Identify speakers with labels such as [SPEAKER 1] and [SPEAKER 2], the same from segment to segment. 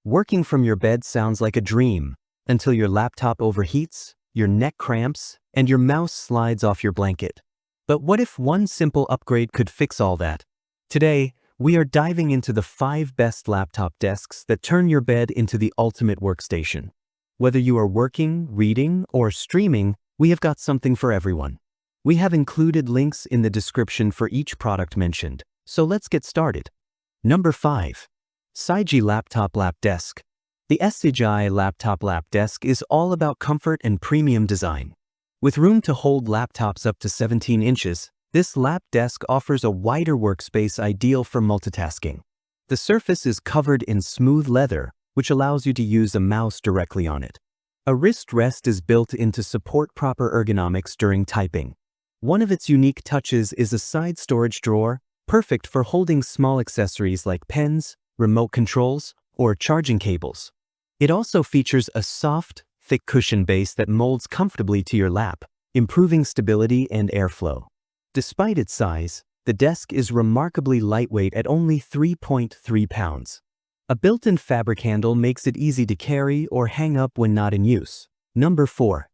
[SPEAKER 1] Working from your bed sounds like a dream, until your laptop overheats, your neck cramps, and your mouse slides off your blanket. But what if one simple upgrade could fix all that? Today, we are diving into the 5 best laptop desks that turn your bed into the ultimate workstation. Whether you are working, reading, or streaming, we have got something for everyone. We have included links in the description for each product mentioned, so let's get started. Number 5. SAIJI Laptop Lap Desk. The SAIJI Laptop Lap Desk is all about comfort and premium design. With room to hold laptops up to 17 inches, this lap desk offers a wider workspace ideal for multitasking. The surface is covered in smooth leather, which allows you to use a mouse directly on it. A wrist rest is built in to support proper ergonomics during typing. One of its unique touches is a side storage drawer, perfect for holding small accessories like pens, remote controls, or charging cables. It also features a soft, thick cushion base that molds comfortably to your lap, improving stability and airflow. Despite its size, the desk is remarkably lightweight at only 3.3 pounds. A built-in fabric handle makes it easy to carry or hang up when not in use. Number 4.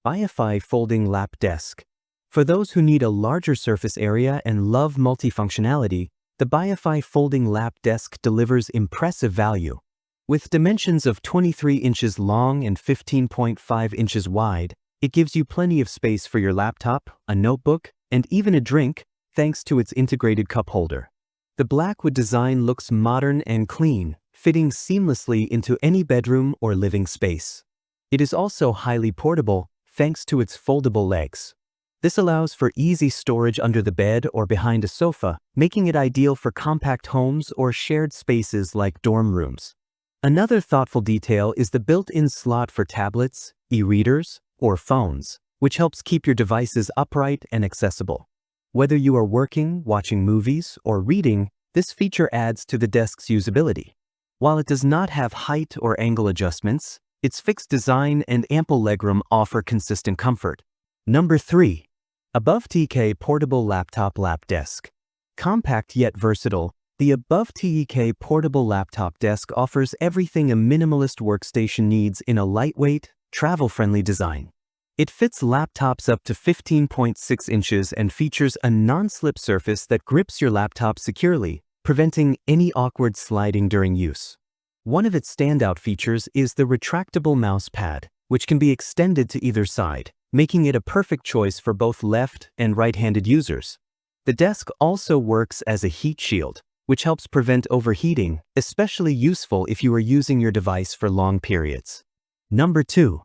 [SPEAKER 1] BiFi Folding Lap Desk. For those who need a larger surface area and love multifunctionality, the BiFi Folding Lap Desk delivers impressive value. With dimensions of 23 inches long and 15.5 inches wide, it gives you plenty of space for your laptop, a notebook, and even a drink, thanks to its integrated cup holder. The blackwood design looks modern and clean, fitting seamlessly into any bedroom or living space. It is also highly portable, thanks to its foldable legs. This allows for easy storage under the bed or behind a sofa, making it ideal for compact homes or shared spaces like dorm rooms. Another thoughtful detail is the built-in slot for tablets, e-readers, or phones, which helps keep your devices upright and accessible. Whether you are working, watching movies, or reading, this feature adds to the desk's usability. While it does not have height or angle adjustments, its fixed design and ample legroom offer consistent comfort. Number 3. AboveTEK Portable Laptop Lap Desk. Compact yet versatile, the AboveTEK Portable Laptop Desk offers everything a minimalist workstation needs in a lightweight, travel-friendly design. It fits laptops up to 15.6 inches and features a non-slip surface that grips your laptop securely, preventing any awkward sliding during use. One of its standout features is the retractable mouse pad, which can be extended to either side, making it a perfect choice for both left and right-handed users. The desk also works as a heat shield, which helps prevent overheating, especially useful if you are using your device for long periods. Number 2.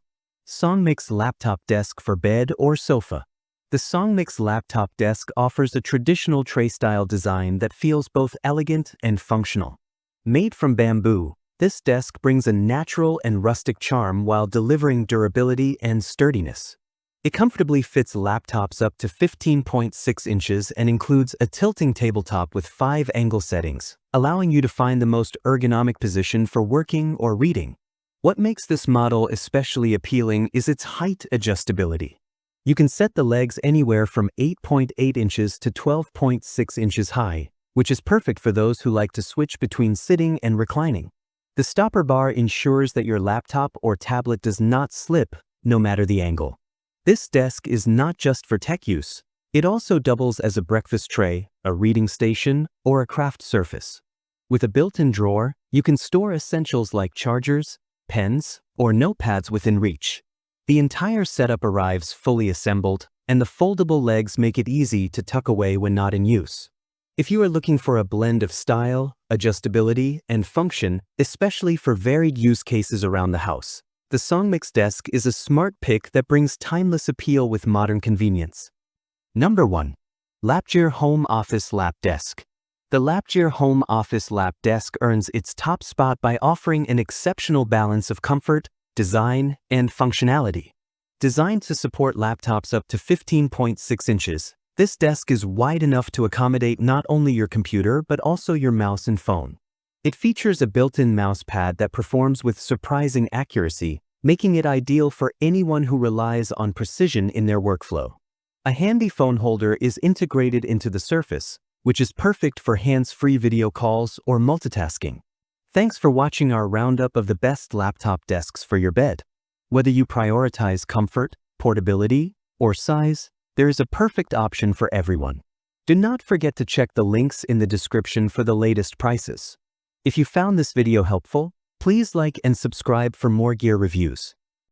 [SPEAKER 1] Songmix Laptop Desk for Bed or Sofa. The Songmix Laptop Desk offers a traditional tray-style design that feels both elegant and functional. Made from bamboo, this desk brings a natural and rustic charm while delivering durability and sturdiness. It comfortably fits laptops up to 15.6 inches and includes a tilting tabletop with 5 angle settings, allowing you to find the most ergonomic position for working or reading. What makes this model especially appealing is its height adjustability. You can set the legs anywhere from 8.8 inches to 12.6 inches high, which is perfect for those who like to switch between sitting and reclining. The stopper bar ensures that your laptop or tablet does not slip, no matter the angle. This desk is not just for tech use. It also doubles as a breakfast tray, a reading station, or a craft surface. With a built-in drawer, you can store essentials like chargers, pens, or notepads within reach. The entire setup arrives fully assembled, and the foldable legs make it easy to tuck away when not in use. If you are looking for a blend of style, adjustability, and function, especially for varied use cases around the house, the Songmix desk is a smart pick that brings timeless appeal with modern convenience. Number 1. LAPGEAR Home Office Lap Desk. The LAPGEAR Home Office Lap Desk earns its top spot by offering an exceptional balance of comfort, design, and functionality. Designed to support laptops up to 15.6 inches, this desk is wide enough to accommodate not only your computer but also your mouse and phone. It features a built-in mouse pad that performs with surprising accuracy, making it ideal for anyone who relies on precision in their workflow. A handy phone holder is integrated into the surface, which is perfect for hands-free video calls or multitasking. Thanks for watching our roundup of the best laptop desks for your bed. Whether you prioritize comfort, portability, or size, there is a perfect option for everyone. Do not forget to check the links in the description for the latest prices. If you found this video helpful, please like and subscribe for more gear reviews.